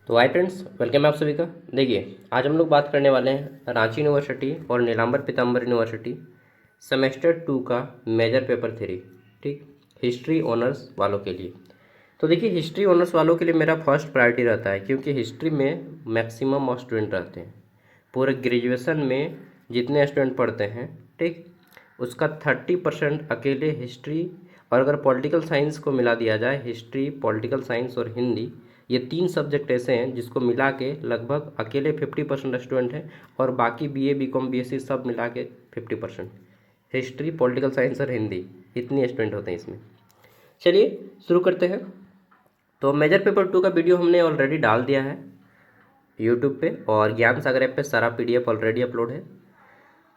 तो hi friends, welcome है आप सभी का। देखिए, आज हम लोग बात करने वाले हैं रांची यूनिवर्सिटी और नीलांबर पीताम्बर यूनिवर्सिटी सेमेस्टर 2 का मेजर पेपर 3। ठीक, हिस्ट्री ऑनर्स वालों के लिए। तो देखिए, हिस्ट्री ऑनर्स वालों के लिए मेरा फर्स्ट प्रायोरिटी रहता है, क्योंकि हिस्ट्री में मैक्सिमम ऑफ स्टूडेंट रहते हैं। पूरे ग्रेजुएशन में जितने स्टूडेंट पढ़ते हैं, ठीक, उसका 30% अकेले हिस्ट्री, और अगर पॉलिटिकल साइंस को मिला दिया जाए, हिस्ट्री, पॉलिटिकल साइंस और हिंदी, ये 3 सब्जेक्ट ऐसे हैं जिसको मिला के लगभग अकेले 50% स्टूडेंट हैं, और बाकी बीए, बीकॉम, बीएससी सब मिला के 50%। हिस्ट्री, पॉलिटिकल साइंस और हिंदी, इतने स्टूडेंट होते हैं इसमें। चलिए शुरू करते हैं। तो मेजर पेपर 2 का वीडियो हमने ऑलरेडी डाल दिया है यूट्यूब पे, और ज्ञान सागर ऐप पे सारा पीडीएफ ऑलरेडी अपलोड है।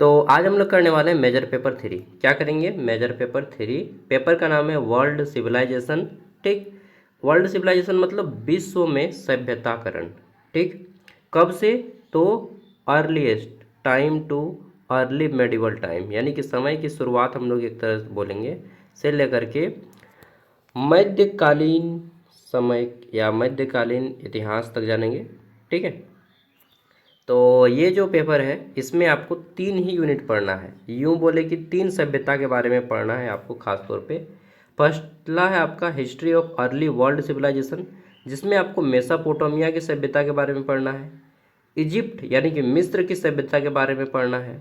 तो आज हम लोग करने वाले हैं मेजर पेपर 3। क्या करेंगे? Major paper 3। पेपर का नाम है वर्ल्ड सिविलाइजेशन। ठीक, वर्ल्ड सिविलाइजेशन मतलब विश्व में सभ्यताकरण। ठीक, कब से? तो earliest time too early medieval time, यानी कि समय की शुरुआत हम लोग एक तरह से बोलेंगे, से लेकर के मध्यकालीन समय या मध्यकालीन इतिहास तक जानेंगे। ठीक है, तो ये जो पेपर है इसमें आपको 3 ही यूनिट पढ़ना है। यूँ बोले कि 3 सभ्यता के बारे में पढ़ना है आपको खास तौर पे। पहला है आपका history of early world civilization, जिसमें आपको मेसोपोटामिया की सभ्यता के बारे में पढ़ना है, इजिप्ट यानी कि मिस्र की सभ्यता के बारे में पढ़ना है,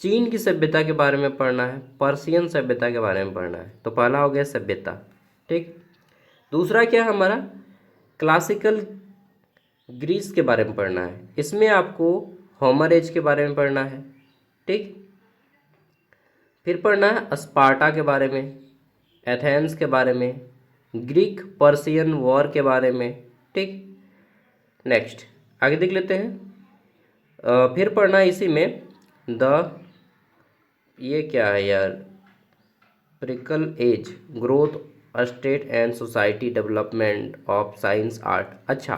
चीन की सभ्यता के बारे में पढ़ना है, पर्शियन सभ्यता के बारे में पढ़ना है। तो पहला हो गया सभ्यता। ठीक, दूसरा क्या है हमारा? क्लासिकल ग्रीस के बारे में पढ़ना है। इसमें आपको होमर एज के बारे में पढ़ना है। ठीक, फिर पढ़ना है स्पार्टा के बारे में, एथेंस के बारे में, ग्रीक पर्शियन वॉर के बारे में। ठीक, नेक्स्ट आगे देख लेते हैं। फिर पढ़ना है इसी में ये क्या है यार, Pericles age, growth, state and society, development of science, art, अच्छा,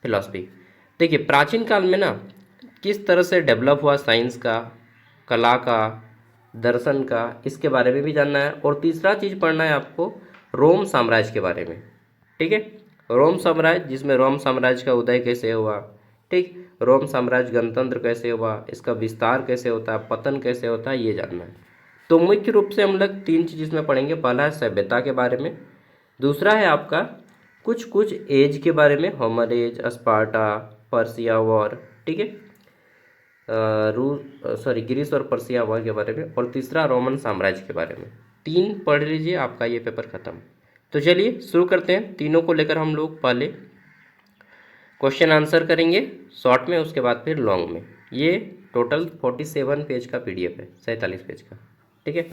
फिलॉसफी। देखिए, प्राचीन काल में ना किस तरह से डेवलप हुआ साइंस का, कला का, दर्शन का, इसके बारे में भी जानना है। और तीसरा चीज़ पढ़ना है आपको रोम साम्राज्य के बारे में। ठीक है, रोम साम्राज्य, जिसमें रोम साम्राज्य का उदय कैसे हुआ, ठीक, रोम साम्राज्य गणतंत्र कैसे हुआ, इसका विस्तार कैसे होता है, पतन कैसे होता है, ये जानना है। तो मुख्य रूप से हम लोग 3 चीज़ इसमें पढ़ेंगे। पहला है सभ्यता के बारे में, दूसरा है आपका कुछ कुछ एज के बारे में, Homer age, Sparta, Persia war, ठीक है, ग्रीस और पर्सिया वॉर के बारे में, और तीसरा रोमन साम्राज्य के बारे में। 3 पढ़ लीजिए, आपका ये पेपर खत्म। तो चलिए शुरू करते हैं। तीनों को लेकर हम लोग पहले क्वेश्चन आंसर करेंगे शॉर्ट में, उसके बाद फिर लॉन्ग में। ये टोटल 47 पेज का पीडीएफ है, 47 पेज का। ठीक है,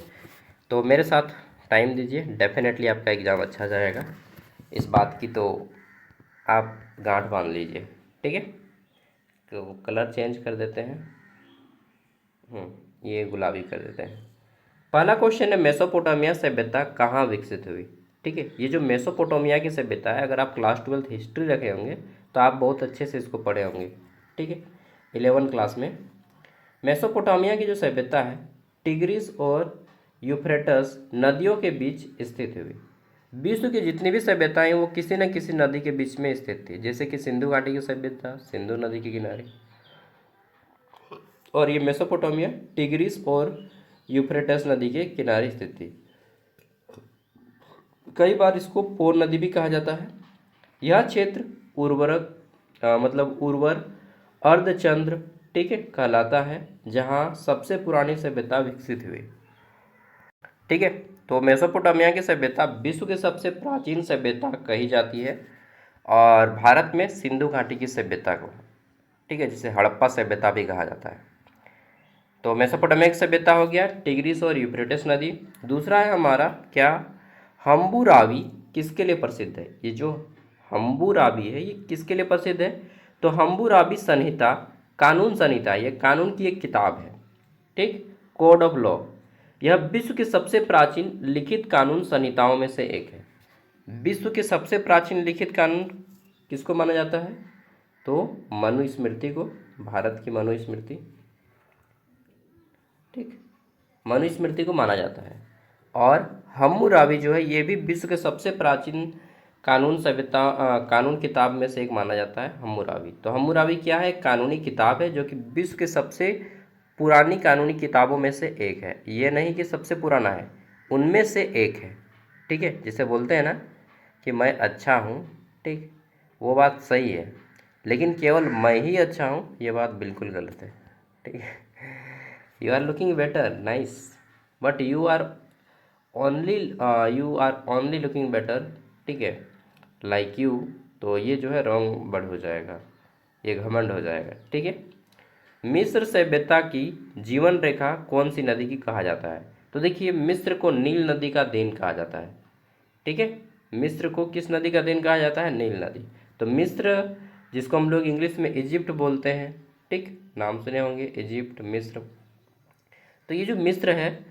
तो मेरे साथ टाइम दीजिए, डेफिनेटली आपका एग्ज़ाम अच्छा जाएगा, इस बात की तो आप गांठ बांध लीजिए। ठीक है, तो कलर चेंज कर देते हैं, ये गुलाबी कर देते हैं। पहला क्वेश्चन है, मेसोपोटामिया सभ्यता कहाँ विकसित हुई? ठीक है, ये जो मेसोपोटामिया की सभ्यता है, अगर आप क्लास 12 हिस्ट्री रखे होंगे तो आप बहुत अच्छे से इसको पढ़े होंगे। ठीक है, 11 क्लास में मेसोपोटामिया की जो सभ्यता है टिग्रिस और यूफ्रेटस नदियों के बीच स्थित हुई। विश्व की जितनी भी सभ्यताएं वो किसी न किसी नदी के बीच में स्थित थी, जैसे कि सिंधु घाटी की सभ्यता सिंधु नदी के किनारे, और ये मेसोपोटामिया टिग्रिस और यूफ्रेटस नदी के किनारे स्थित थी। कई बार इसको पोर नदी भी कहा जाता है। यह क्षेत्र उर्वर अर्धचंद्र, ठीक है, कहलाता है, जहाँ सबसे पुरानी सभ्यता विकसित हुई। ठीक है, तो मेसोपोटामिया की सभ्यता विश्व की सबसे प्राचीन सभ्यता कही जाती है, और भारत में सिंधु घाटी की सभ्यता को, ठीक है, जिसे हड़प्पा सभ्यता भी कहा जाता है। तो मेसोपोटामिया की सभ्यता हो गया, टिग्रिस और यूफ्रेटिस नदी। दूसरा है हमारा क्या, हम्बुरावी किसके लिए प्रसिद्ध है? ये जो हम्बुरावी है ये किसके लिए प्रसिद्ध है? तो हम्बुरावी संहिता, कानून संहिता, ये कानून की एक किताब है। ठीक, कोड ऑफ लॉ, यह विश्व की सबसे प्राचीन लिखित कानून संहिताओं में से एक है। विश्व के सबसे प्राचीन लिखित कानून किसको माना जाता है? तो मनुस्मृति को, भारत की मनुस्मृति, ठीक, मनुस्मृति को माना जाता है। और हम्मुराबी जो है ये भी विश्व के सबसे प्राचीन कानून सभ्यता कानून किताब में से एक माना जाता है हम्मुराबी। तो हम्मुराबी क्या है? एक कानूनी किताब है जो कि विश्व के सबसे पुरानी कानूनी किताबों में से एक है। ये नहीं कि सबसे पुराना है, उनमें से एक है। ठीक है, जिसे बोलते हैं ना कि मैं अच्छा हूँ, ठीक, वो बात सही है, लेकिन केवल मैं ही अच्छा हूँ ये बात बिल्कुल गलत है। ठीक है, you are looking better, nice, but you are only looking better, ठीक है, लाइक यू, तो ये जो है रॉन्ग वर्ड हो जाएगा, ये घमंड हो जाएगा। ठीक है, मिस्र सभ्यता की जीवन रेखा कौन सी नदी की कहा जाता है? तो देखिए, मिस्र को नील नदी का देन कहा जाता है। ठीक है, मिस्र को किस नदी का देन कहा जाता है? नील नदी। तो मिस्र, जिसको हम लोग इंग्लिश में इजिप्ट बोलते हैं, ठीक, नाम सुने होंगे, इजिप्ट, मिस्र। तो ये जो मिस्र है,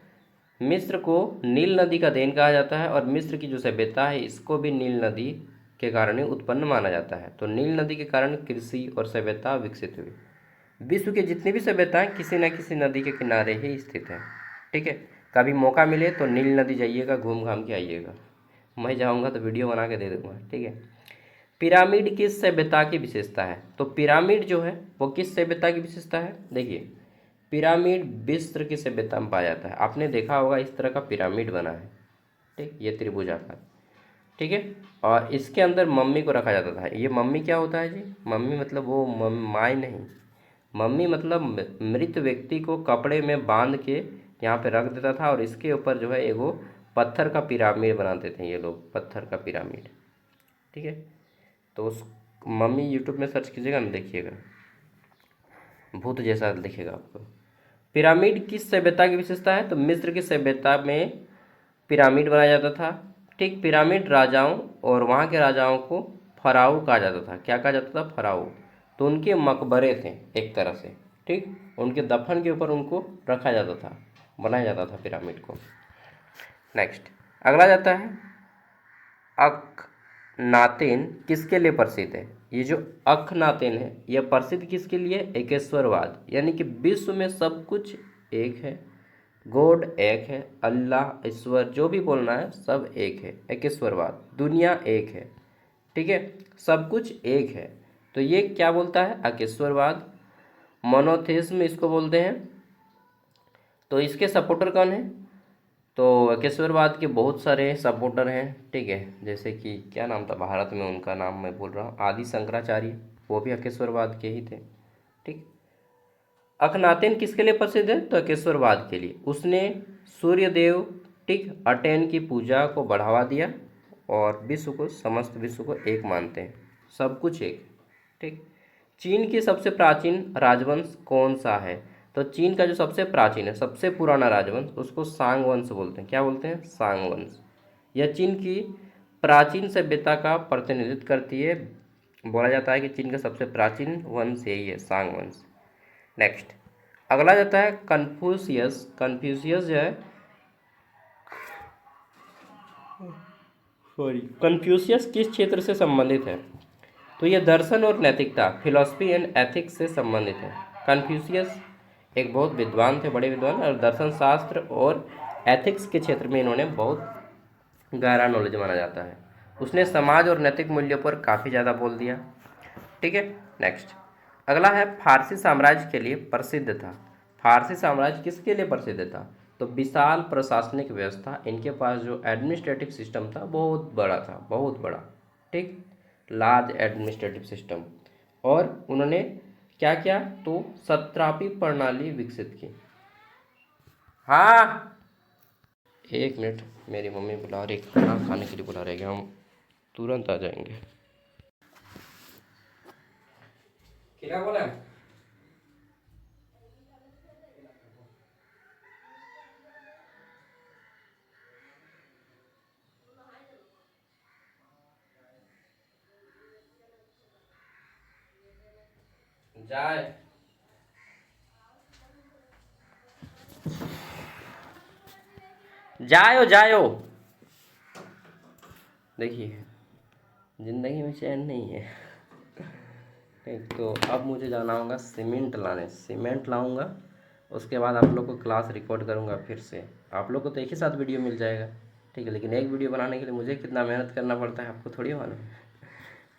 मिस्र को नील नदी का देन कहा जाता है, और मिस्र की जो सभ्यता है इसको भी नील नदी के कारण ही उत्पन्न माना जाता है। तो नील नदी के कारण कृषि और सभ्यता विकसित हुई। विश्व के जितनी भी सभ्यताएं किसी न किसी नदी के किनारे ही स्थित हैं। ठीक है, कभी मौका मिले तो नील नदी जाइएगा, घूम घाम के आइएगा। मैं जाऊंगा तो वीडियो बना के दे दूंगा। ठीक है, पिरामिड किस सभ्यता की विशेषता है? तो पिरामिड जो है वो किस सभ्यता की विशेषता है? देखिए, पिरामिड मिस्र की सभ्यता में पाया जाता है। आपने देखा होगा इस तरह का पिरामिड बना है, ठीक, ये त्रिभुजाकार। ठीक है, और इसके अंदर मम्मी को रखा जाता था। ये मम्मी क्या होता है जी? मम्मी मतलब वो माई नहीं, मम्मी मतलब मृत व्यक्ति को कपड़े में बांध के यहाँ पे रख देता था, और इसके ऊपर जो है एगो पत्थर का पिरामिड बनाते थे ये लोग, पत्थर का पिरामिड। ठीक है, तो उस मम्मी यूट्यूब में सर्च कीजिएगा ना, देखिएगा, भूत जैसा दिखेगा आपको। पिरामिड किस सभ्यता की विशेषता है? तो मिस्र की सभ्यता में पिरामिड बनाया जाता था। ठीक, पिरामिड राजाओं और वहाँ के राजाओं को फराऊ कहा जाता था। क्या कहा जाता था? फराऊ। तो उनके मकबरे थे एक तरह से, ठीक, उनके दफन के ऊपर उनको रखा जाता था, बनाया जाता था पिरामिड को। नेक्स्ट, अगला जाता है अखनातेन किसके लिए प्रसिद्ध है? ये जो अखनातेन है यह प्रसिद्ध किसके लिए? एकेश्वरवाद, यानी कि विश्व में सब कुछ एक है, गॉड एक है, अल्लाह, ईश्वर, जो भी बोलना है सब एक है, एकेश्वरवाद, दुनिया एक है। ठीक है, सब कुछ एक है, तो ये क्या बोलता है? एकेश्वरवाद। मोनोथेइज्म इसको बोलते हैं। तो इसके सपोर्टर कौन है? तो एकेश्वरवाद के बहुत सारे सपोर्टर हैं। ठीक है, जैसे कि क्या नाम था भारत में, उनका नाम मैं बोल रहा हूँ, आदि शंकराचार्य, वो भी एकेश्वरवाद के ही थे। ठीक, अखनातेन किसके लिए प्रसिद्ध है? तो एकेश्वरवाद के लिए। उसने सूर्यदेव, ठीक, अटेन की पूजा को बढ़ावा दिया, और विश्व को, समस्त विश्व को एक मानते हैं, सब कुछ एक। ठीक, चीन की सबसे प्राचीन राजवंश कौन सा है? तो चीन का जो सबसे प्राचीन है, सबसे पुराना राजवंश, उसको सांग वंश बोलते हैं। क्या बोलते हैं? सांग वंश। यह चीन की प्राचीन सभ्यता का प्रतिनिधित्व करती है। बोला जाता है कि चीन का सबसे प्राचीन वंश यही है, सांग वंश। नेक्स्ट, अगला जाता है कन्फ्यूशियस। कन्फ्यूशियस जो है, सॉरी, कन्फ्यूशियस किस क्षेत्र से संबंधित है? तो ये दर्शन और नैतिकता, फिलॉसफी एंड एथिक्स से संबंधित है। कन्फ्यूशियस एक बहुत विद्वान थे, बड़े विद्वान, और दर्शन शास्त्र और एथिक्स के क्षेत्र में इन्होंने बहुत गहरा नॉलेज माना जाता है। उसने समाज और नैतिक मूल्यों पर काफ़ी ज़्यादा बोल दिया। ठीक है, नेक्स्ट, अगला है फारसी साम्राज्य के लिए प्रसिद्ध था। फारसी साम्राज्य किसके लिए प्रसिद्ध था? तो विशाल प्रशासनिक व्यवस्था, इनके पास जो एडमिनिस्ट्रेटिव सिस्टम था बहुत बड़ा था, बहुत बड़ा। ठीक, लार्ज एडमिनिस्ट्रेटिव सिस्टम। और उन्होंने क्या किया? तो सत्रापी प्रणाली विकसित की। हाँ, एक मिनट, मेरी मम्मी बुला रही, खाना खाने के लिए बुला रही है, हम तुरंत आ जाएंगे। क्या बोला? जाए, जायो जायो। देखिए, ज़िंदगी में चैन नहीं है। ठीक, तो अब मुझे जाना होगा सीमेंट लाने, सीमेंट लाऊंगा, उसके बाद आप लोग को क्लास रिकॉर्ड करूंगा फिर से। आप लोग को तो एक ही साथ वीडियो मिल जाएगा। ठीक है, लेकिन एक वीडियो बनाने के लिए मुझे कितना मेहनत करना पड़ता है आपको थोड़ी मालूम।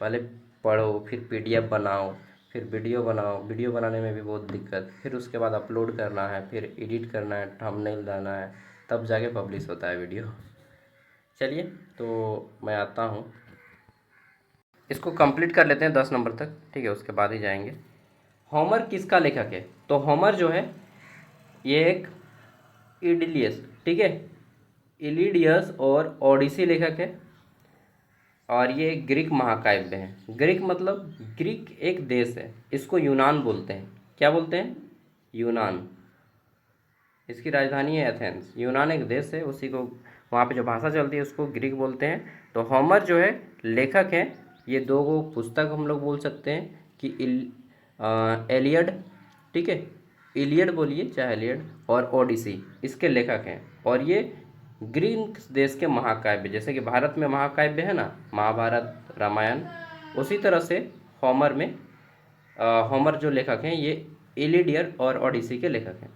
पहले पढ़ो, फिर PDF बनाओ, फिर वीडियो बनाओ, वीडियो बनाने में भी बहुत दिक्कत, फिर उसके बाद अपलोड करना है, फिर एडिट करना है, थंबनेल डालना है, तब जाके पब्लिश होता है वीडियो। चलिए तो मैं आता हूँ, इसको कंप्लीट कर लेते हैं 10 नंबर तक, ठीक है, उसके बाद ही जाएंगे। होमर किसका लेखक है? तो होमर जो है ये एक इडिलियस, ठीक है, इलिडियस और ओडिसी लेखक है, और ये ग्रीक महाकाव्य है। ग्रीक मतलब ग्रीक एक देश है, इसको यूनान बोलते हैं। क्या बोलते हैं? यूनान। इसकी राजधानी है एथेंस। यूनान एक देश है, उसी को वहाँ पे जो भाषा चलती है उसको ग्रीक बोलते हैं। तो होमर जो है लेखक है, ये दो गो पुस्तक हम लोग बोल सकते हैं कि एलियड, ठीक है, इलियड बोलिए चाहे एलियड, और ओडिसी इसके लेखक हैं। और ये ग्रीक देश के महाकाव्य, जैसे कि भारत में महाकाव्य है ना, महाभारत, रामायण, उसी तरह से होमर में होमर जो लेखक हैं ये इलियड और ओडिसी के लेखक हैं।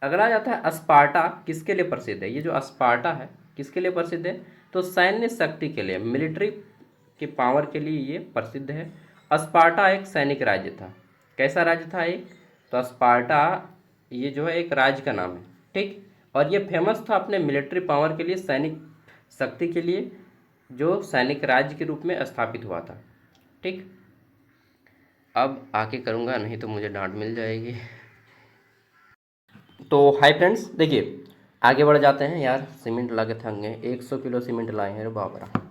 अगला जाता है स्पार्टा किसके लिए प्रसिद्ध है? ये जो स्पार्टा है किसके लिए प्रसिद्ध है? तो सैन्य शक्ति के लिए, मिलिट्री के पावर के लिए ये प्रसिद्ध है। स्पार्टा एक सैनिक राज्य था। कैसा राज्य था एक? तो स्पार्टा ये जो है एक राज्य का नाम है, ठीक, और ये फेमस था अपने मिलिट्री पावर के लिए, सैनिक शक्ति के लिए, जो सैनिक राज्य के रूप में स्थापित हुआ था, ठीक। अब आके करूँगा, नहीं तो मुझे डांट मिल जाएगी। तो हाय फ्रेंड्स, देखिए आगे बढ़ जाते हैं। यार सीमेंट ला के थक गए, 100 किलो सीमेंट लाए हैं रे बाप रे।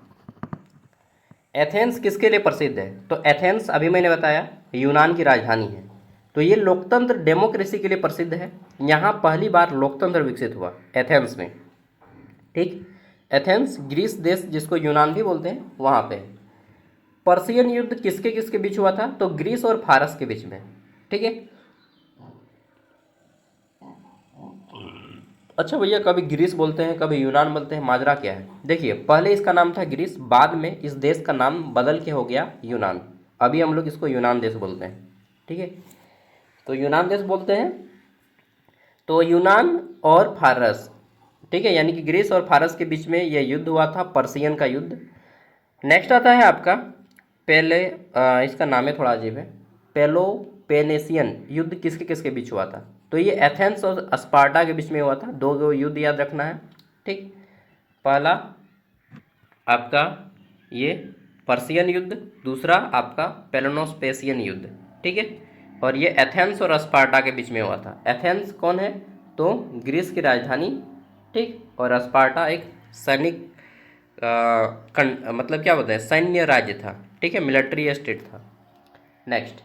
एथेंस किसके लिए प्रसिद्ध है? तो एथेंस अभी मैंने बताया यूनान की राजधानी है। तो ये लोकतंत्र डेमोक्रेसी के लिए प्रसिद्ध है। यहाँ पहली बार लोकतंत्र विकसित हुआ एथेंस में, ठीक। एथेंस ग्रीस देश, जिसको यूनान भी बोलते हैं, वहाँ पे। पर्शियन युद्ध किसके किसके बीच हुआ था? तो ग्रीस और फारस के बीच में, ठीक है। अच्छा भैया, कभी ग्रीस बोलते हैं कभी यूनान बोलते हैं, माजरा क्या है? देखिए पहले इसका नाम था ग्रीस, बाद में इस देश का नाम बदल के हो गया यूनान। अभी हम लोग इसको यूनान देश बोलते हैं, ठीक है। तो यूनान देश बोलते हैं। तो यूनान और फारस, ठीक है, यानी कि ग्रीस और फारस के बीच में यह युद्ध हुआ था, पर्शियन का युद्ध। नेक्स्ट आता है आपका पहले, इसका नाम है थोड़ा अजीब है, पेलोपेनेशियन युद्ध किसके किसके बीच हुआ था? तो ये एथेंस और स्पार्टा के बीच में हुआ था। दो युद्ध याद रखना है, ठीक। पहला आपका ये पर्शियन युद्ध, दूसरा आपका पेलोपोनेशियन युद्ध, ठीक है। और ये एथेंस और स्पार्टा के बीच में हुआ था। एथेंस कौन है? तो ग्रीस की राजधानी, ठीक, और स्पार्टा एक सैनिक मतलब क्या बोलते हैं, सैन्य राज्य था, ठीक है, मिलिट्री स्टेट था। नेक्स्ट,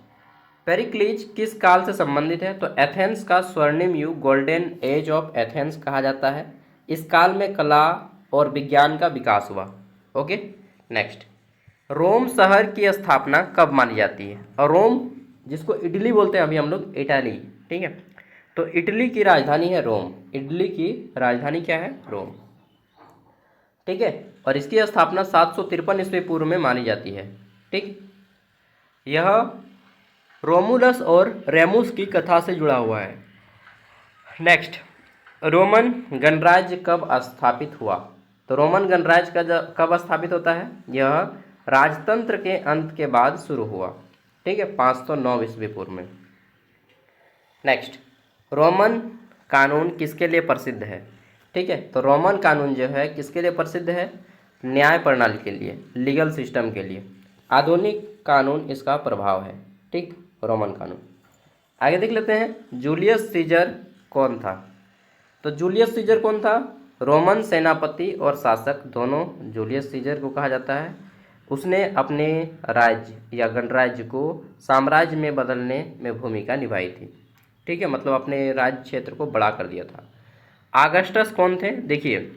पेरिक्लीज किस काल से संबंधित है? तो एथेंस का स्वर्णिम युग, गोल्डन एज ऑफ एथेंस कहा जाता है। इस काल में कला और विज्ञान का विकास हुआ। ओके। नेक्स्ट, रोम शहर की स्थापना कब मानी जाती है? और रोम, जिसको इटली बोलते हैं अभी हम लोग, इटाली, ठीक है, तो इटली की राजधानी है रोम। इटली की राजधानी क्या है? रोम, ठीक है। और इसकी स्थापना 753 ईस्वी पूर्व में मानी जाती है, ठीक। यह रोमुलस और रेमुस की कथा से जुड़ा हुआ है। नेक्स्ट, रोमन गणराज्य कब स्थापित हुआ? तो रोमन गणराज्य का कब स्थापित होता है? यह राजतंत्र के अंत के बाद शुरू हुआ, ठीक है, 509 ईस्वी पूर्व में। नेक्स्ट, रोमन कानून किसके लिए प्रसिद्ध है? ठीक है, तो रोमन कानून जो है किसके लिए प्रसिद्ध है? न्याय प्रणाली के लिए, लीगल सिस्टम के लिए। आधुनिक कानून इसका प्रभाव है, ठीक, रोमन कानून। आगे देख लेते हैं, जूलियस सीजर कौन था? तो जूलियस सीजर कौन था? रोमन सेनापति और शासक, दोनों जूलियस सीजर को कहा जाता है। उसने अपने राज्य या गणराज्य को साम्राज्य में बदलने में भूमिका निभाई थी, ठीक है, मतलब अपने राज्य क्षेत्र को बड़ा कर दिया था। ऑगस्टस कौन थे? देखिए,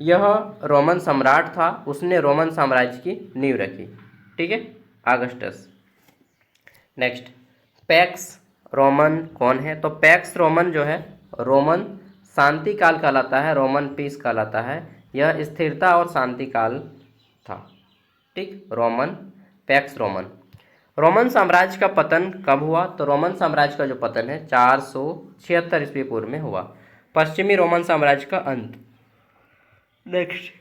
यह रोमन सम्राट था, उसने रोमन साम्राज्य की नींव रखी, ठीक है, ऑगस्टस। नेक्स्ट, पैक्स रोमन कौन है? तो पैक्स रोमन जो है, रोमन शांति काल कहलाता है, रोमन पीस कहलाता है। यह स्थिरता और शांति काल था, ठीक, रोमन पैक्स रोमन। रोमन साम्राज्य का पतन कब हुआ? तो रोमन साम्राज्य का जो पतन है 476 ईस्वी पूर्व में हुआ। पश्चिमी रोमन साम्राज्य का अंत। नेक्स्ट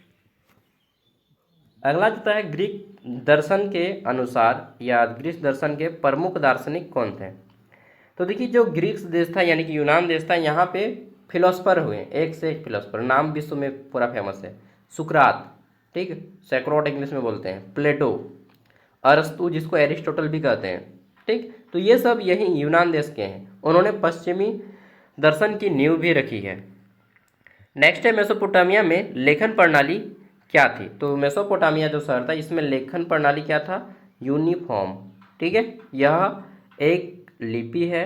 अगला जो है ग्रीक दर्शन के अनुसार या ग्रीक दर्शन के प्रमुख दार्शनिक कौन थे। तो देखिए जो ग्रीक देश था यानी कि यूनान देश था, यहाँ पे फिलोसफर हुए, एक से एक फिलोसफर, नाम विश्व में पूरा फेमस है। सुकरात, ठीक, सैक्रोट इंग्लिश में बोलते हैं, प्लेटो, अरस्तु जिसको एरिस्टोटल भी कहते हैं, ठीक। तो ये सब यही यूनान देश के हैं। उन्होंने पश्चिमी दर्शन की नींव भी रखी है। नेक्स्ट है मेसोपोटामिया में लेखन प्रणाली क्या थी। तो मेसोपोटामिया जो शहर था इसमें लेखन प्रणाली क्या था, यूनिफॉर्म, ठीक है। यह एक लिपि है,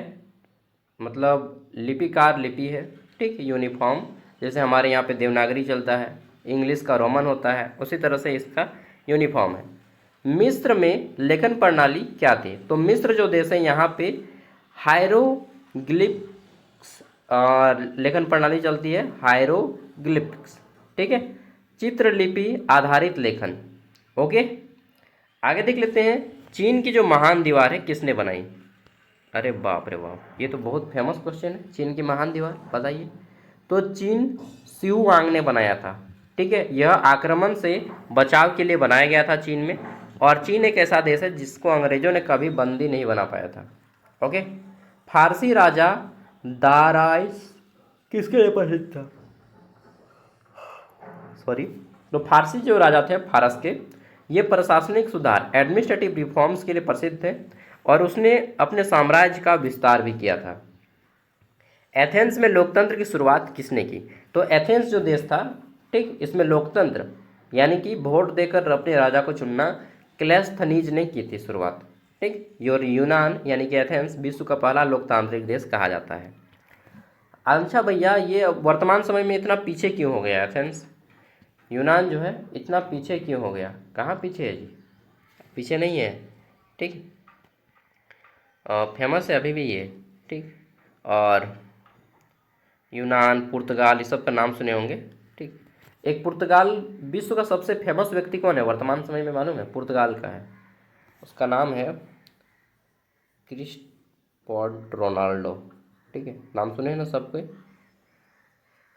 मतलब लिपिकार लिपि है, ठीक, यूनिफॉर्म। जैसे हमारे यहाँ पे देवनागरी चलता है, इंग्लिश का रोमन होता है, उसी तरह से इसका यूनिफॉर्म है। मिस्र में लेखन प्रणाली क्या थी। तो मिस्र जो देश है यहाँ पे हायरोग्लिप्स लेखन प्रणाली चलती है, हायरोग्लिप्स, ठीक है, चित्रलिपि आधारित लेखन। ओके, आगे देख लेते हैं चीन की जो महान दीवार है किसने बनाई। अरे बाप रे बाप, ये तो बहुत फेमस क्वेश्चन है। चीन की महान दीवार बताइए। तो चीन शिहुआंग ने बनाया था, ठीक है। यह आक्रमण से बचाव के लिए बनाया गया था चीन में। और चीन एक ऐसा देश है जिसको अंग्रेजों ने कभी बंदी नहीं बना पाया था। ओके, फारसी राजा दाराइस किसके लिए प्रसिद्ध था, सॉरी। तो फारसी जो राजा थे फारस के, ये प्रशासनिक सुधार एडमिनिस्ट्रेटिव रिफॉर्म्स के लिए प्रसिद्ध थे और उसने अपने साम्राज्य का विस्तार भी किया था। एथेंस में लोकतंत्र की शुरुआत किसने की। तो एथेंस जो देश था, ठीक, इसमें लोकतंत्र यानी कि वोट देकर अपने राजा को चुनना क्लेस्थनीज ने की थी शुरुआत, ठीक। और यूनान यानी कि एथेंस विश्व का पहला लोकतांत्रिक देश कहा जाता है। अच्छा भैया, ये वर्तमान समय में इतना पीछे क्यों हो गया एथेंस, यूनान जो है इतना पीछे क्यों हो गया। कहाँ पीछे है जी, पीछे नहीं है, ठीक, फेमस है अभी भी ये, ठीक। और यूनान, पुर्तगाल, ये सब का नाम सुने होंगे, ठीक। एक पुर्तगाल विश्व का सबसे फेमस व्यक्ति कौन है वर्तमान समय में, मालूम है, पुर्तगाल का है, उसका नाम है क्रिस्टियानो रोनाल्डो, ठीक है। नाम सुने हैं ना सब कोई,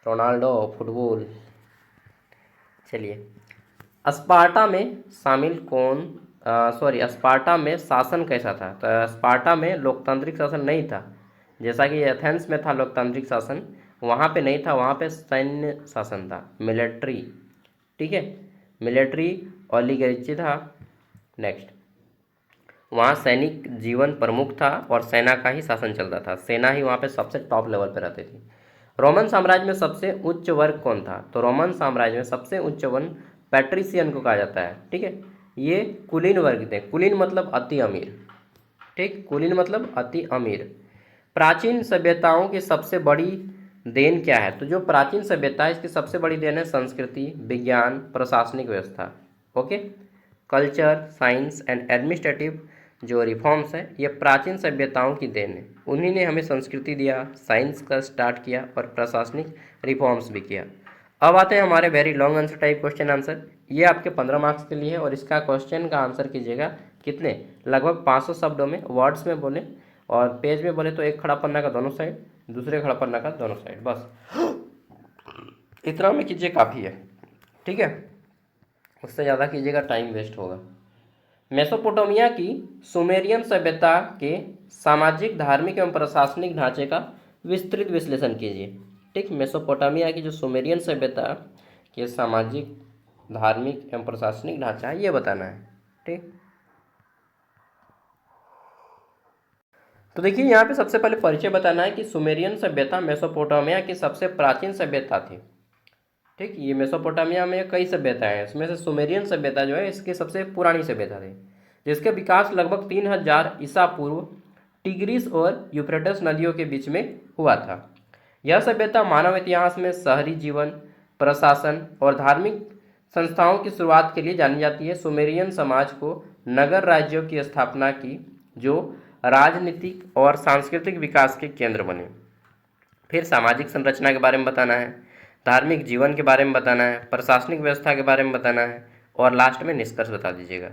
रोनाल्डो फुटबॉल। चलिए, स्पार्टा में शामिल कौन, सॉरी, स्पार्टा में शासन कैसा था। तो स्पार्टा में लोकतांत्रिक शासन नहीं था, जैसा कि एथेंस में था लोकतांत्रिक शासन, वहाँ पे नहीं था, वहाँ पे सैन्य शासन था, मिलिट्री, ठीक है, मिलिट्री ओलिगार्ची था। नेक्स्ट, वहाँ सैनिक जीवन प्रमुख था और सेना का ही शासन चलता था, सेना ही वहाँ पे सबसे टॉप लेवल पे रहती थी। रोमन साम्राज्य में सबसे उच्च वर्ग कौन था। तो रोमन साम्राज्य में सबसे उच्च वर्ग पैट्रिशियन को कहा जाता है, ठीक है। ये कुलीन वर्ग थे, कुलीन मतलब अति अमीर, ठीक, कुलीन मतलब अति अमीर। प्राचीन सभ्यताओं की सबसे बड़ी देन क्या है। तो जो प्राचीन सभ्यता है इसकी सबसे बड़ी देन है संस्कृति, विज्ञान, प्रशासनिक व्यवस्था। Okay, culture, science and administrative जो रिफॉर्म्स है ये प्राचीन सभ्यताओं की देन है। उन्हीं ने हमें संस्कृति दिया, साइंस का स्टार्ट किया और प्रशासनिक रिफॉर्म्स भी किया। अब आते हैं हमारे very long answer type question answer. ये आपके 15 मार्क्स के लिए है और इसका क्वेश्चन का आंसर कीजिएगा कितने, लगभग 500 शब्दों में, वर्ड्स में बोले और पेज में बोले तो एक खड़ा पन्ना का दोनों साइड, दूसरे खड़ा पन्ना का दोनों साइड, बस इतना में कीजिए काफ़ी है, ठीक है। उससे ज़्यादा कीजिएगा टाइम वेस्ट होगा। मेसोपोटामिया की सुमेरियन सभ्यता के सामाजिक, धार्मिक एवं प्रशासनिक ढांचे का विस्तृत विश्लेषण कीजिए, ठीक। मेसोपोटामिया की जो सुमेरियन सभ्यता के सामाजिक, धार्मिक एवं प्रशासनिक ढांचा है ये बताना है, ठीक। तो देखिए यहाँ पे सबसे पहले परिचय बताना है कि सुमेरियन सभ्यता मेसोपोटामिया की सबसे प्राचीन सभ्यता थी, ठीक। ये मेसोपोटामिया में कई सभ्यताएं हैं, इसमें से सुमेरियन सभ्यता जो है इसकी सबसे पुरानी सभ्यता थी, जिसके विकास लगभग 3000 ईसा पूर्व टिग्रिस और यूफ्रेटस नदियों के बीच में हुआ था। यह सभ्यता मानव इतिहास में शहरी जीवन, प्रशासन और धार्मिक संस्थाओं की शुरुआत के लिए जानी जाती है। सुमेरियन समाज को नगर राज्यों की स्थापना की जो राजनीतिक और सांस्कृतिक विकास के केंद्र बने। फिर सामाजिक संरचना के बारे में बताना है, धार्मिक जीवन के बारे में बताना है, प्रशासनिक व्यवस्था के बारे में बताना है और लास्ट में निष्कर्ष बता दीजिएगा।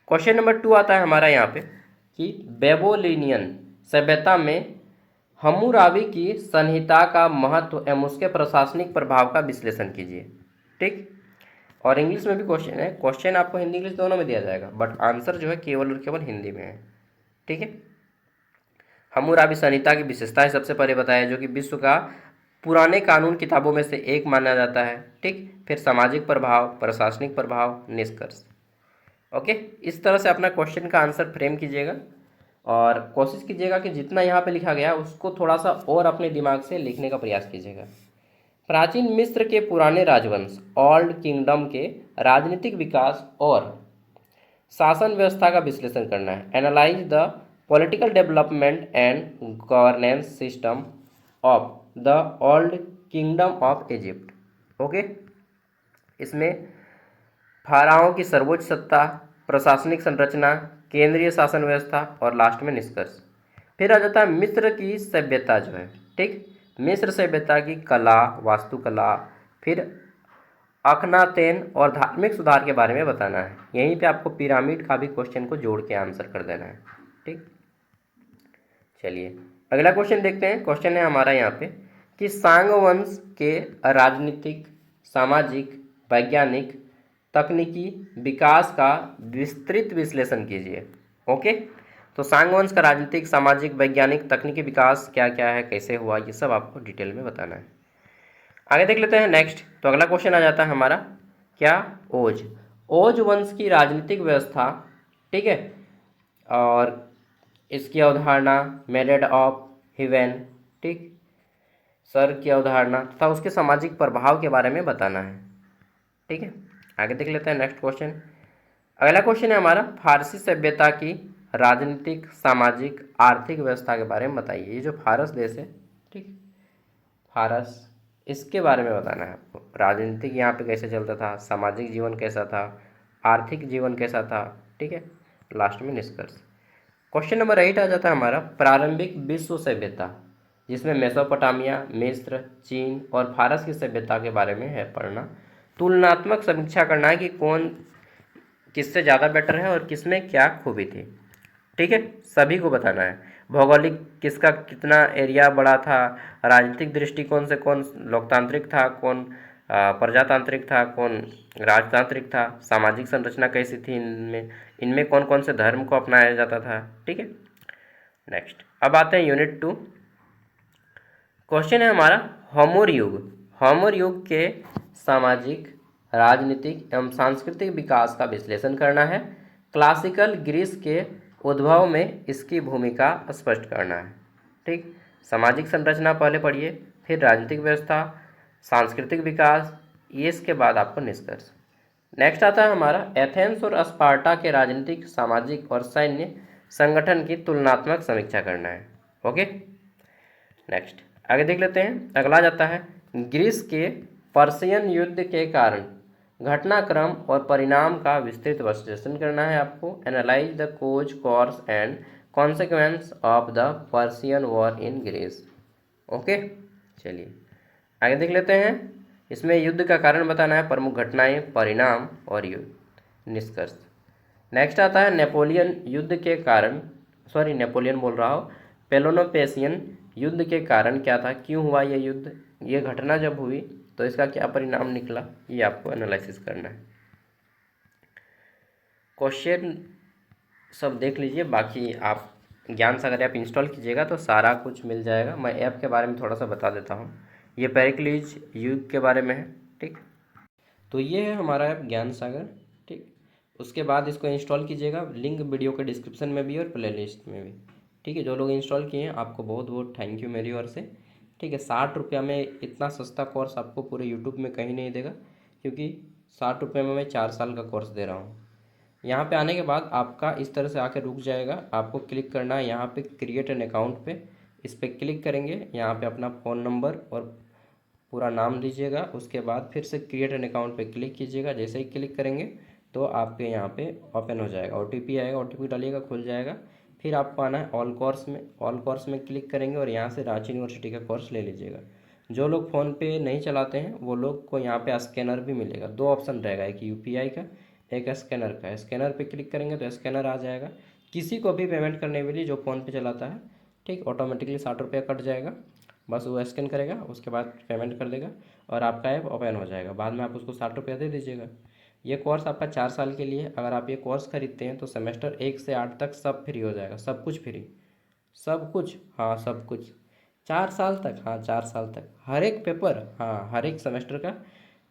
क्वेश्चन नंबर 2 आता है हमारा यहाँ पे कि बेबोलिनियन सभ्यता में हम्मुराबी की संहिता का महत्व एवं उसके प्रशासनिक प्रभाव का विश्लेषण कीजिए, ठीक। और इंग्लिश में भी क्वेश्चन है, क्वेश्चन आपको हिंदी इंग्लिश दोनों में दिया जाएगा, बट आंसर जो है केवल और केवल हिंदी में है। ठीक है। हम्मुराबी संहिता की विशेषताएं सबसे पहले बताया, जो कि विश्व का पुराने कानून किताबों में से एक माना जाता है। ठीक। फिर सामाजिक प्रभाव, प्रशासनिक प्रभाव, निष्कर्ष। ओके, इस तरह से अपना क्वेश्चन का आंसर फ्रेम कीजिएगा और कोशिश कीजिएगा कि जितना यहाँ पे लिखा गया उसको थोड़ा सा और अपने दिमाग से लिखने का प्रयास कीजिएगा। प्राचीन मिस्र के पुराने राजवंश, ओल्ड किंगडम के राजनीतिक विकास और शासन व्यवस्था का विश्लेषण करना है। Analyse the political development and governance system of the old kingdom of Egypt. Okay, इसमें फाराओं की सर्वोच्च सत्ता, प्रशासनिक संरचना, केंद्रीय शासन व्यवस्था और लास्ट में निष्कर्ष। फिर आ जाता है मिस्र की सभ्यता जो है। ठीक, मिस्र सभ्यता की कला, वास्तुकला, फिर अखनातेन और धार्मिक सुधार के बारे में बताना है। यहीं पे आपको पिरामिड का भी क्वेश्चन को जोड़ के आंसर कर देना है। ठीक, चलिए अगला क्वेश्चन देखते हैं। क्वेश्चन है हमारा यहाँ पे कि सांग वंश के राजनीतिक, सामाजिक, वैज्ञानिक, तकनीकी विकास का विस्तृत विश्लेषण कीजिए। ओके, तो सांग वंश का राजनीतिक, सामाजिक, वैज्ञानिक, तकनीकी विकास क्या क्या है, कैसे हुआ, ये सब आपको डिटेल में बताना है। आगे देख लेते हैं नेक्स्ट। तो अगला क्वेश्चन आ जाता है हमारा क्या, ओज। ओज वंश की राजनीतिक व्यवस्था, ठीक है, और इसकी अवधारणा मेरिड ऑफ हेवन, ठीक, सर की अवधारणा तथा उसके सामाजिक प्रभाव के बारे में बताना है। ठीक है, आगे देख लेते हैं नेक्स्ट क्वेश्चन। अगला क्वेश्चन है हमारा फारसी सभ्यता की राजनीतिक, सामाजिक, आर्थिक व्यवस्था के बारे में बताइए। ये जो फारस देश है, ठीक, फारस, इसके बारे में बताना है आपको। राजनीतिक यहाँ पे कैसे चलता था, सामाजिक जीवन कैसा था, आर्थिक जीवन कैसा था, ठीक है, लास्ट में निष्कर्ष। क्वेश्चन नंबर 8 आ जाता है हमारा प्रारंभिक विश्व सभ्यता, जिसमें मेसोपोटामिया, मिस्र, चीन और फारस की सभ्यता के बारे में है पढ़ना। तुलनात्मक समीक्षा करना है कि कौन किससे ज़्यादा बेटर है और किसमें क्या खूबी थी। ठीक है, सभी को बताना है। भौगोलिक किसका कितना एरिया बड़ा था, राजनीतिक दृष्टिकोण से कौन लोकतांत्रिक था, कौन प्रजातांत्रिक था, कौन राजतांत्रिक था, सामाजिक संरचना कैसी थी इनमें, इनमें कौन कौन से धर्म को अपनाया जाता था। ठीक है, नेक्स्ट अब आते हैं यूनिट 2। क्वेश्चन है हमारा होमर युग। होमर युग के सामाजिक, राजनीतिक एवं सांस्कृतिक विकास का विश्लेषण करना है। क्लासिकल ग्रीस के उद्भव में इसकी भूमिका स्पष्ट करना है। ठीक, सामाजिक संरचना पहले पढ़िए, फिर राजनीतिक व्यवस्था, सांस्कृतिक विकास, ये इसके बाद आपको निष्कर्ष। नेक्स्ट आता है हमारा एथेंस और स्पार्टा के राजनीतिक, सामाजिक और सैन्य संगठन की तुलनात्मक समीक्षा करना है। ओके, नेक्स्ट आगे देख लेते हैं। अगला जाता है ग्रीस के पर्शियन युद्ध के कारण घटनाक्रम और परिणाम का विस्तृत विश्लेषण करना है आपको। Analyse the cause, course and consequence of the Persian war in Greece. Okay, चलिए आगे देख लेते हैं। इसमें युद्ध का कारण बताना है, प्रमुख घटनाएं, परिणाम और युद्ध, निष्कर्ष। नेक्स्ट आता है नेपोलियन युद्ध के कारण, सॉरी नेपोलियन बोल रहा हूँ, पेलोपोनेसियन युद्ध के कारण क्या था, क्यों हुआ ये युद्ध, ये घटना जब हुई तो इसका क्या परिणाम निकला, ये आपको एनालिसिस करना है। क्वेश्चन सब देख लीजिए, बाकी आप ज्ञान सागर ऐप इंस्टॉल कीजिएगा तो सारा कुछ मिल जाएगा। मैं ऐप के बारे में थोड़ा सा बता देता हूँ। ये पेरिक्लीज युग के बारे में है। ठीक, तो ये है हमारा ऐप ज्ञान सागर। ठीक, उसके बाद इसको इंस्टॉल कीजिएगा, लिंक वीडियो के डिस्क्रिप्शन में भी और प्लेलिस्ट में भी। ठीक है, जो लोग इंस्टॉल किए हैं आपको बहुत बहुत थैंक यू मेरी ओर से। ठीक है, 60 रुपया में इतना सस्ता कोर्स आपको पूरे यूट्यूब में कहीं नहीं देगा, क्योंकि 60 रुपये में मैं 4 साल का कोर्स दे रहा हूँ। यहाँ पे आने के बाद आपका इस तरह से आके रुक जाएगा। आपको क्लिक करना है यहाँ पे क्रिएट एन अकाउंट पे, इस पर क्लिक करेंगे। यहाँ पे अपना फ़ोन नंबर और पूरा नाम दीजिएगा। उसके बाद फिर से क्रिएट एन अकाउंट पे क्लिक कीजिएगा। जैसे ही क्लिक करेंगे तो आपके यहाँ पे ओपन हो जाएगा, OTP आएगा, OTP डालिएगा, खुल जाएगा। फिर आपको आना है ऑल कोर्स में, ऑल कोर्स में क्लिक करेंगे और यहाँ से रांची यूनिवर्सिटी का कोर्स ले लीजिएगा। जो लोग फ़ोन पे नहीं चलाते हैं वो लोग को यहाँ पे स्कैनर भी मिलेगा। 2 ऑप्शन रहेगा, एक UPI का, एक स्कैनर का। स्कैनर पे क्लिक करेंगे तो स्कैनर आ जाएगा। किसी को भी पेमेंट करने के लिए जो फ़ोन पे चलाता है, ठीक, ऑटोमेटिकली 60 रुपया कट जाएगा। बस वो स्कैन करेगा, उसके बाद पेमेंट कर देगा और आपका ऐप ओपन हो जाएगा। बाद में आप उसको 60 रुपया दे दीजिएगा। ये कोर्स आपका 4 साल के लिए। अगर आप ये कोर्स खरीदते हैं तो सेमेस्टर 1 से 8 तक सब फ्री हो जाएगा, सब कुछ फ्री, सब कुछ, हाँ सब कुछ। 4 साल तक, हाँ 4 साल तक हर एक पेपर, हाँ हर एक सेमेस्टर का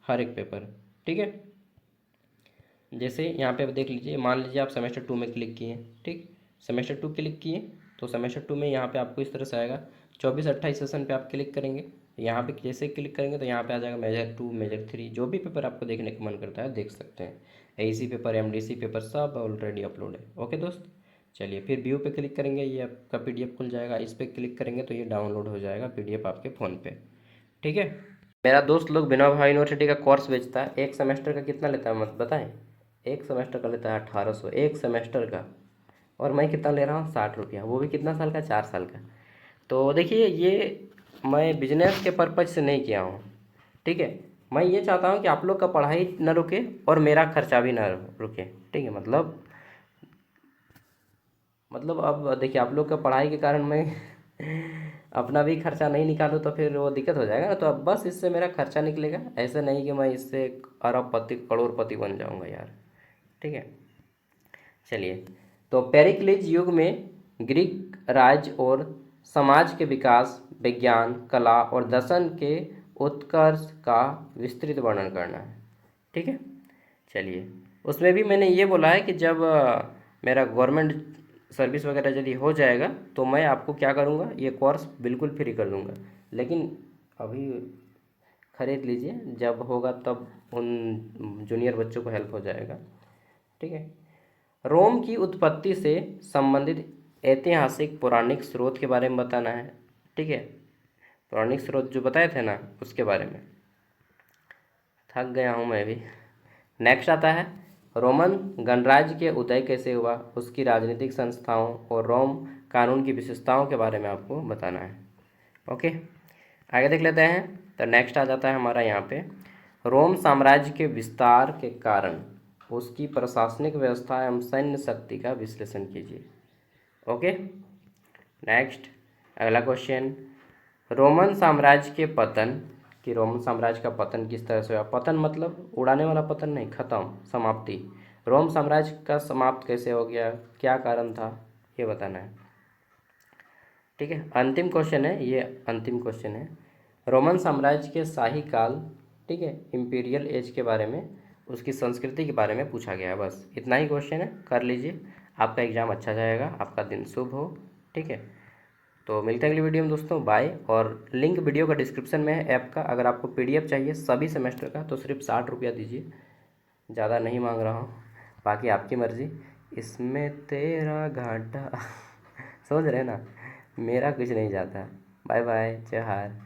हर एक पेपर, ठीक है। जैसे यहाँ पे आप देख लीजिए, मान लीजिए आप सेमेस्टर 2 में क्लिक किए, ठीक, सेमेस्टर 2 क्लिक किए तो सेमेस्टर 2 में यहाँ पे आपको इस तरह से आएगा। 24-28 सेशन पे आप क्लिक करेंगे, यहाँ पे जैसे क्लिक करेंगे तो यहाँ पे आ जाएगा मेजर 2, मेजर 3, जो भी पेपर आपको देखने का मन करता है देख सकते हैं। एईसी पेपर, एमडीसी पेपर सब ऑलरेडी अपलोड है। ओके दोस्त, चलिए फिर व्यू पे क्लिक करेंगे, ये आपका पीडीएफ खुल जाएगा। इस पर क्लिक करेंगे तो ये डाउनलोड हो जाएगा पीडीएफ आपके फ़ोन पे, ठीक है। मेरा दोस्त लोग विनोबा भाई यूनिवर्सिटी का कोर्स बेचता है। एक सेमेस्टर का कितना लेता है मत बताएं? एक सेमेस्टर का लेता है 1800, एक सेमेस्टर का। और मैं कितना ले रहा हूँ? 60 रुपया, वो भी कितना साल का? 4 साल का। तो देखिए, ये मैं बिजनेस के पर्पज से नहीं किया हूँ, ठीक है। मैं ये चाहता हूँ कि आप लोग का पढ़ाई न रुके और मेरा खर्चा भी ना रुके, ठीक है। मतलब अब देखिए, आप लोग का पढ़ाई के कारण मैं अपना भी खर्चा नहीं निकालूँ तो फिर वो दिक्कत हो जाएगा ना। तो अब बस इससे मेरा खर्चा निकलेगा, ऐसे नहीं कि मैं इससे अरबपति करोड़पति बन जाऊंगा यार, ठीक है। चलिए, तो पेरिक्लिस युग में ग्रीक राज्य और समाज के विकास, विज्ञान, कला और दर्शन के उत्कर्ष का विस्तृत वर्णन करना है, ठीक है। चलिए, उसमें भी मैंने ये बोला है कि जब मेरा गवर्नमेंट सर्विस वगैरह यदि हो जाएगा तो मैं आपको क्या करूँगा, ये कोर्स बिल्कुल फ्री कर दूँगा। लेकिन अभी खरीद लीजिए, जब होगा तब उन जूनियर बच्चों को हेल्प हो जाएगा, ठीक है। रोम की उत्पत्ति से संबंधित ऐतिहासिक पौराणिक स्रोत के बारे में बताना है, ठीक है। पौराणिक स्रोत जो बताए थे ना, उसके बारे में। थक गया हूँ मैं भी। नेक्स्ट आता है, रोमन गणराज्य के उदय कैसे हुआ, उसकी राजनीतिक संस्थाओं और रोम कानून की विशेषताओं के बारे में आपको बताना है। ओके, आगे देख लेते हैं। तो नेक्स्ट आ जाता है हमारा यहाँ पे, रोम साम्राज्य के विस्तार के कारण उसकी प्रशासनिक व्यवस्था एवं सैन्य शक्ति का विश्लेषण कीजिए। ओके, नेक्स्ट अगला क्वेश्चन, रोमन साम्राज्य के पतन, कि रोमन साम्राज्य का पतन किस तरह से हुआ। पतन मतलब उड़ाने वाला पतन नहीं, खत्म, समाप्ति। रोम साम्राज्य का समाप्त कैसे हो गया, क्या कारण था, ये बताना है, ठीक है। अंतिम क्वेश्चन है ये, अंतिम क्वेश्चन है, रोमन साम्राज्य के शाही काल, ठीक है, इम्पीरियल एज के बारे में, उसकी संस्कृति के बारे में पूछा गया है। बस इतना ही क्वेश्चन है, कर लीजिए, आपका एग्ज़ाम अच्छा जाएगा, आपका दिन शुभ हो, ठीक है। तो मिलते हैं अगली वीडियो में दोस्तों, बाय। और लिंक वीडियो का डिस्क्रिप्शन में है ऐप का। अगर आपको पीडीएफ चाहिए सभी सेमेस्टर का तो सिर्फ 60 रुपया दीजिए, ज़्यादा नहीं मांग रहा हूँ, बाकी आपकी मर्ज़ी, इसमें तेरा घाटा समझ रहे हैं ना, मेरा कुछ नहीं जाता। बाय बाय, जय हार।